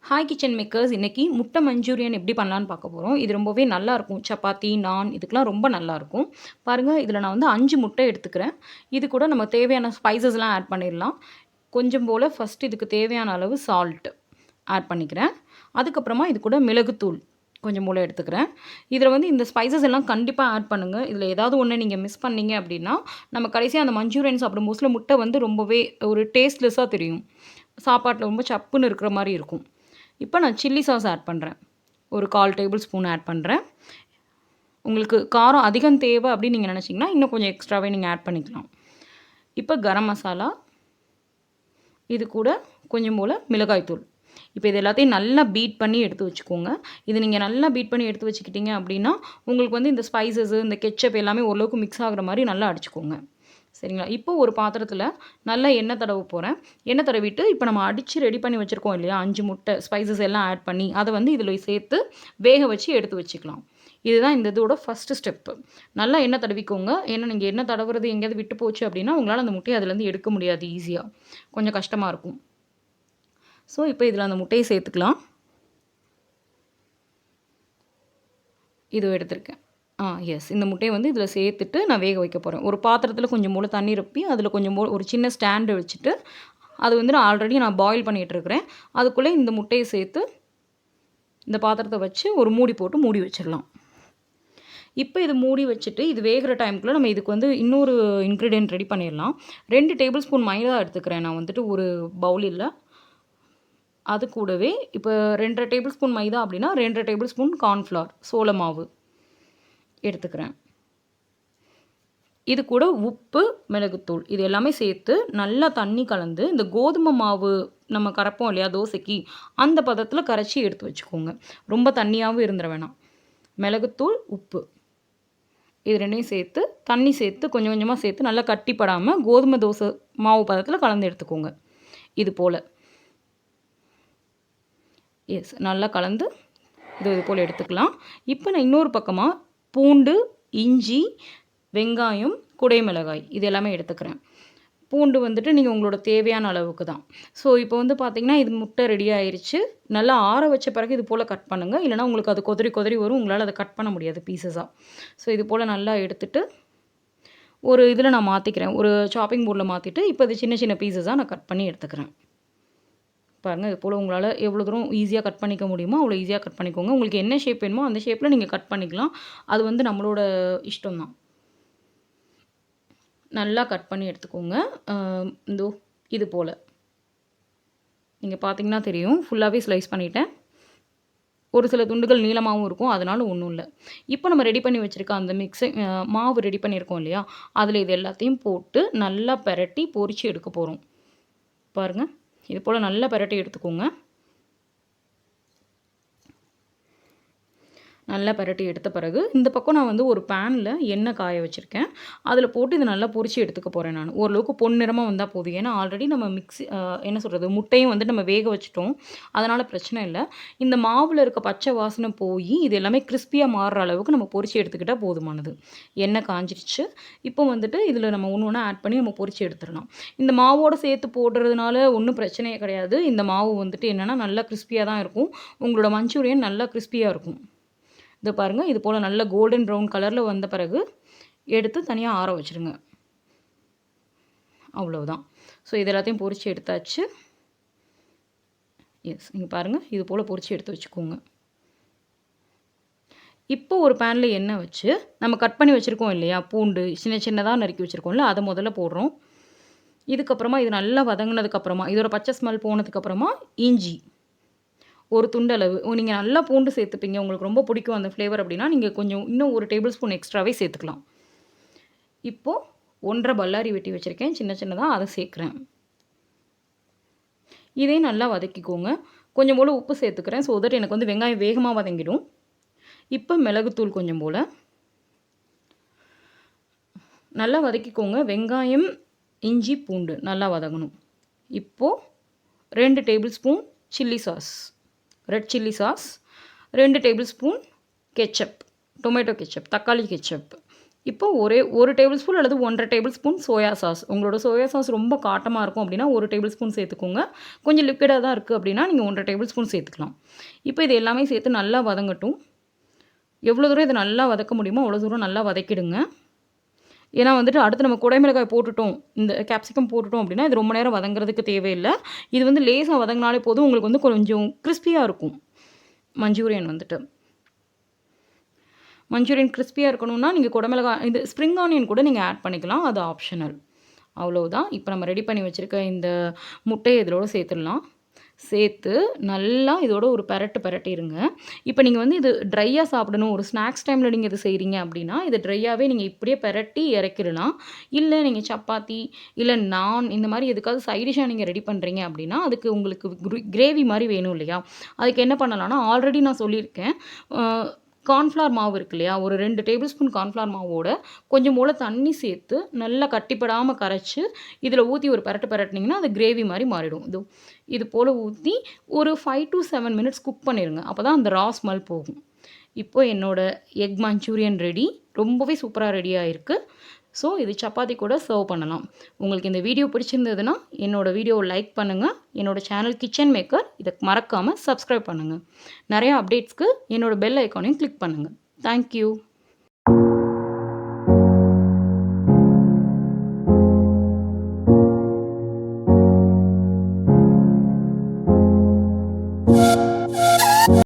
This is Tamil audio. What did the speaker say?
Hi kitchen makers. இன்றைக்கி முட்டை மஞ்சூரியன் எப்படி பண்ணலான்னு பார்க்க போகிறோம். இது ரொம்பவே நல்லாயிருக்கும். சப்பாத்தி, நான் இதுக்கெலாம் ரொம்ப நல்லாயிருக்கும். பாருங்கள், இதில் நான் வந்து 5 முட்டை எடுத்துக்கிறேன். இது கூட நம்ம தேவையான ஸ்பைசஸ்லாம் ஆட் பண்ணிடலாம். கொஞ்சம் போல் ஃபஸ்ட்டு இதுக்கு தேவையான அளவு சால்ட் ஆட் பண்ணிக்கிறேன். அதுக்கப்புறமா இது கூட மிளகுத்தூள் கொஞ்சம் போல் எடுத்துக்கிறேன். இதில் வந்து இந்த ஸ்பைசஸ் எல்லாம் கண்டிப்பாக ஆட் பண்ணுங்கள். இதில் ஏதாவது ஒன்று நீங்கள் மிஸ் பண்ணீங்க அப்படின்னா, நம்ம கடைசியாக அந்த மஞ்சூரியன் சாப்பிடும் போதுல முட்டை வந்து ரொம்பவே ஒரு டேஸ்ட்லெஸ்ஸாக தெரியும். சாப்பாட்டில் ரொம்ப சப்புன்னு இருக்கிற மாதிரி இருக்கும். இப்போ நான் சில்லி சாஸ் ஆட் பண்ணுறேன். ஒரு 1/4 டேபிள் ஸ்பூன் ஆட் பண்ணுறேன். உங்களுக்கு காரம் அதிகம் தேவை அப்படின்னு நீங்கள் நினச்சிங்கன்னா இன்னும் கொஞ்சம் எக்ஸ்ட்ராவே நீங்கள் ஆட் பண்ணிக்கலாம். இப்போ கரம் மசாலா, இது கூட கொஞ்சம் போல் மிளகாய்த்தூள். இப்போ இது எல்லாத்தையும் நல்லா பீட் பண்ணி எடுத்து வச்சுக்கோங்க. இது நீங்கள் நல்லா பீட் பண்ணி எடுத்து வச்சுக்கிட்டீங்க அப்படின்னா உங்களுக்கு வந்து இந்த ஸ்பைசஸ்ஸு, இந்த கெச்சப் எல்லாமே ஓரளவுக்கு மிக்ஸ் ஆகிற மாதிரி நல்லா அடிச்சுக்கோங்க. சரிங்களா? இப்போ ஒரு பாத்திரத்தில் நல்லா எண்ணெய் தடவ போகிறேன். எண்ணெய் தடவிட்டு இப்போ நம்ம அடித்து ரெடி பண்ணி வச்சுருக்கோம் இல்லையா, 5 முட்டை ஸ்பைசஸ் எல்லாம் ஆட் பண்ணி அதை வந்து இதில் சேர்த்து வேக வச்சு எடுத்து வச்சுக்கலாம். இதுதான் இந்த இதோட ஃபஸ்ட்டு ஸ்டெப்பு. நல்லா எண்ணெய் தடவிக்கோங்க. ஏன்னா நீங்கள் எண்ணெய் தடவுறது எங்கேயாவது விட்டு போச்சு அப்படின்னா உங்களால் அந்த முட்டையை அதுலேருந்து எடுக்க முடியாது ஈஸியாக. கொஞ்சம் கஷ்டமாக இருக்கும். ஸோ இப்போ இதில் அந்த முட்டையை சேர்த்துக்கலாம். இது எடுத்திருக்கேன். எஸ், இந்த முட்டையை வந்து இதில் சேர்த்துட்டு நான் வேக வைக்க போகிறேன். ஒரு பாத்திரத்தில் கொஞ்சம் போல் தண்ணி ரொப்பி அதில் கொஞ்சம் போல் ஒரு சின்ன ஸ்டாண்டு வச்சுட்டு அது வந்து நான் ஆல்ரெடி பாயில் பண்ணிகிட்ருக்கிறேன். அதுக்குள்ளே இந்த முட்டையை சேர்த்து இந்த பாத்திரத்தை வச்சு ஒரு மூடி போட்டு மூடி வச்சிடலாம். இப்போ இது மூடி வச்சுட்டு இது வேகிற டைமுக்குள்ளே நம்ம இதுக்கு வந்து இன்னொரு இன்க்ரீடியன்ட் ரெடி பண்ணிடலாம். 2 டேபிள் ஸ்பூன் மைதா எடுத்துக்கிறேன் நான் வந்துட்டு ஒரு பவுலில். அது கூடவே இப்போ 2 1/2 டேபிள் ஸ்பூன் மைதா அப்படின்னா 2 1/2 டேபிள் ஸ்பூன் கார்ன்ஃப்ளவர் சோள மாவு எடுத்துக்கிறேன். இது கூட உப்பு, மிளகுத்தூள் இது எல்லாமே சேர்த்து நல்லா தண்ணி கலந்து இந்த கோதுமை மாவு நம்ம கரைப்போம் இல்லையா தோசைக்கு, அந்த பதத்தில் கரைச்சி எடுத்து வச்சுக்கோங்க. ரொம்ப தண்ணியாகவும் இருந்துட வேணாம். மிளகுத்தூள், உப்பு இது 2யும் சேர்த்து தண்ணி சேர்த்து கொஞ்சம் கொஞ்சமாக சேர்த்து நல்லா கட்டிப்படாமல் கோதுமை தோசை மாவு பதத்தில் கலந்து எடுத்துக்கோங்க. இது போல் எஸ், நல்லா கலந்து இது போல் எடுத்துக்கலாம். இப்போ நான் இன்னொரு பக்கமாக பூண்டு, இஞ்சி, வெங்காயம், குடை மிளகாய் இது எல்லாமே எடுத்துக்கிறேன். பூண்டு வந்துட்டு நீங்கள் உங்களோட தேவையான அளவுக்கு தான். ஸோ இப்போ வந்து பார்த்திங்கன்னா இது முட்டை ரெடி ஆயிடுச்சு. நல்லா ஆற வச்ச பிறகு இது போல் கட் பண்ணுங்கள். இல்லைனா உங்களுக்கு அது கொதறி கொதறி வரும். உங்களால் அதை கட் பண்ண முடியாது பீசஸாக. ஸோ இது போல் நல்லா எடுத்துட்டு ஒரு இதில் நான் மாற்றிக்கிறேன். ஒரு சாப்பிங் போர்டில் மாற்றிட்டு இப்போ இது சின்ன சின்ன பீசஸாக நான் கட் பண்ணி எடுத்துக்கிறேன். பாருங்கள், இது போல் உங்களால் எவ்வளோ தூரம் ஈஸியாக கட் பண்ணிக்க முடியுமோ அவ்வளோ ஈஸியாக கட் பண்ணிக்கோங்க. உங்களுக்கு என்ன ஷேப் வேணுமோ அந்த ஷேப்பில் நீங்கள் கட் பண்ணிக்கலாம். அது வந்து நம்மளோட இஷ்டம் தான். நல்லா கட் பண்ணி எடுத்துக்கோங்க. இதோ இது போல் நீங்கள் பார்த்தீங்கன்னா தெரியும். ஃபுல்லாகவே ஸ்லைஸ் பண்ணிட்டேன். ஒரு சில துண்டுகள் நீளமாகவும் இருக்கும், அதனால ஒன்றும் இல்லை. இப்போ நம்ம ரெடி பண்ணி வச்சுருக்க அந்த மாவு ரெடி பண்ணியிருக்கோம் இல்லையா, அதில் இது எல்லாத்தையும் போட்டு நல்லா பெரட்டி பொரித்து எடுக்க போகிறோம். பாருங்கள், இது போல் நல்லா பெரட்டி எடுத்துக்கோங்க. நல்லா பெரட்டி எடுத்த பிறகு இந்த பக்கம் நான் வந்து ஒரு பேனில் எண்ணெய் காய வச்சுருக்கேன். அதில் போட்டு இது நல்லா பொரித்து எடுத்துக்க போகிறேன் நான். ஓரளவுக்கு பொன்னிறமாக வந்தால் போதும். ஏன்னா ஆல்ரெடி நம்ம என்ன சொல்கிறது, முட்டையும் வந்து நம்ம வேக வச்சுட்டோம். அதனால் பிரச்சனை இல்லை. இந்த மாவில் இருக்க பச்சை வாசனை போய் இது எல்லாமே கிறிஸ்பியாக மாறுற அளவுக்கு நம்ம பொரித்து எடுத்துக்கிட்டால் போதுமானது. எண்ணெய் காஞ்சிடுச்சு. இப்போ வந்துட்டு இதில் நம்ம ஒன்று ஒன்றா ஆட் பண்ணி நம்ம பொரித்து எடுத்துடலாம். இந்த மாவோடு சேர்த்து போடுறதுனால ஒன்றும் பிரச்சனையே கிடையாது. இந்த மாவு வந்துட்டு என்னென்னா நல்லா கிறிஸ்பியாக தான் இருக்கும். உங்களோட மஞ்சூரியன் நல்லா கிறிஸ்பியாக இருக்கும். இதை பாருங்கள், இது போல் நல்ல கோல்டன் ப்ரௌன் கலரில் வந்த பிறகு எடுத்து தனியாக ஆற வச்சுருங்க. அவ்வளவுதான். ஸோ இது எல்லாத்தையும் பொரித்து எடுத்தாச்சு. எஸ், இங்கே பாருங்கள், இது போல் பொரித்து எடுத்து வச்சுக்கோங்க. இப்போ ஒரு பேனில் எண்ணெய் வச்சு நம்ம கட் பண்ணி வச்சுருக்கோம் இல்லையா, பூண்டு சின்ன சின்னதாக நறுக்கி வச்சுருக்கோம்ல, அதை முதல்ல போடுறோம். இதுக்கப்புறமா இது நல்லா வதங்கினதுக்கப்புறமா இதோட பச்சை ஸ்மெல் போனதுக்கப்புறமா இஞ்சி ஒரு துண்டளவு. நீங்கள் நல்லா பூண்டு சேர்த்துப்பீங்க, உங்களுக்கு ரொம்ப பிடிக்கும் அந்த ஃப்ளேவர் அப்படின்னா நீங்கள் கொஞ்சம் இன்னும் ஒரு டேபிள் ஸ்பூன் எக்ஸ்ட்ராவே சேர்த்துக்கலாம். இப்போது 1.5 பல்லாரி வெட்டி வச்சுருக்கேன் சின்ன சின்னதாக, அதை சேர்க்குறேன். இதே நல்லா வதக்கிக்கோங்க. கொஞ்சம் போல் உப்பு சேர்த்துக்கிறேன். ஸோ தட் எனக்கு வந்து வெங்காயம் வேகமாக வதங்கிடும். இப்போ மிளகுத்தூள் கொஞ்சம் போல் நல்லா வதக்கிக்கோங்க. வெங்காயம், இஞ்சி, பூண்டு நல்லா வதங்கணும். இப்போது 2 table spoon chilli sauce, red chilli sauce, 2 table spoon ketchup, tomato ketchup, தக்காளி கெச்சப் இப்போ ஒரே 1 டேபிள் ஸ்பூன் அல்லது 1 1/2 டேபிள் ஸ்பூன் சோயா சாஸ். உங்களோட சோயா சாஸ் ரொம்ப காட்டமா இருக்கும் அப்படின்னா 1 டேபிள் ஸ்பூன் சேர்த்துக்கோங்க. கொஞ்சம் லிக்விடா தான் இருக்குது அப்படின்னா நீங்கள் 1 1/2 டேபிள் ஸ்பூன் சேர்த்துக்கலாம். இப்போ இது எல்லாமே சேர்த்து நல்லா வதங்கட்டும். எவ்வளோ தூரம் இதை நல்லா வதக்க முடியுமோ அவ்வளோ தூரம் நல்லா வதக்கிடுங்க. ஏன்னா வந்துட்டு அடுத்து நம்ம குடைமிளகாய் போட்டுட்டோம், இந்த கேப்சிகம் போட்டுட்டோம் அப்படின்னா இது ரொம்ப நேரம் வதங்குறதுக்கு தேவையில்லை. இது வந்து லேசாக வதங்கினாலே போதும். உங்களுக்கு வந்து கொஞ்சம் கிறிஸ்பியாக இருக்கும் மஞ்சூரியன் வந்துட்டு. மஞ்சூரியன் கிறிஸ்பியாக இருக்கணும்னா நீங்கள் குடமிளகாய் இது ஸ்ப்ரிங் ஆனியன் கூட நீங்கள் ஆட் பண்ணிக்கலாம். அது ஆப்ஷனல். அவ்வளோதான். இப்போ நம்ம ரெடி பண்ணி வச்சுருக்க இந்த முட்டையை இதோட சேர்த்துடலாம். சேர்த்து நல்லா இதோட ஒரு பெரட்டிருங்க. இப்போ நீங்கள் வந்து இது ட்ரையாக சாப்பிடணும், ஒரு ஸ்நாக்ஸ் டைமில் நீங்கள் இது செய்கிறீங்க அப்படின்னா இது ட்ரையாகவே நீங்கள் இப்படியே பெரட்டி இறக்கிடலாம். இல்லை நீங்கள் சப்பாத்தி இல்லை நான் இந்த மாதிரி எதுக்காவது சைடிஷாக நீங்கள் ரெடி பண்ணுறீங்க அப்படின்னா அதுக்கு உங்களுக்கு கிரேவி மாதிரி வேணும் இல்லையா? அதுக்கு என்ன பண்ணலாம்னா ஆல்ரெடி நான் சொல்லியிருக்கேன். கார்ன்ஃப்ளவர் மாவு இருக்கு இல்லையா? ஒரு 2 டேபிள் ஸ்பூன் கார்ன்ஃப்ளவர் மாவோட கொஞ்சம் போல் தண்ணி சேர்த்து நல்லா கட்டிப்படாமல் கரைச்சி இதில் ஊற்றி ஒரு பெரட்டினீங்கன்னா அது கிரேவி மாதிரி மாறிடும். இது போல் ஊற்றி ஒரு 5 to 7 மினிட்ஸ் குக் பண்ணிடுங்க. அப்போ தான் அந்த ரா ஸ்மெல் போகும். இப்போ என்னோடய எக் மஞ்சூரியன் ரெடி. ரொம்பவே சூப்பராக ரெடி ஆகிருக்கு. ஸோ இது சப்பாத்தி கூட சர்வ் பண்ணலாம். உங்களுக்கு இந்த வீடியோ பிடிச்சிருந்ததுன்னா என்னோடய வீடியோவை லைக் பண்ணுங்கள். என்னோடய சேனல் கிச்சன் மேக்கர் இதை மறக்காமல் சப்ஸ்கிரைப் பண்ணுங்கள். நிறையா அப்டேட்ஸ்க்கு என்னோடய பெல் ஐக்கானையும் கிளிக் பண்ணுங்கள். தேங்க்யூ.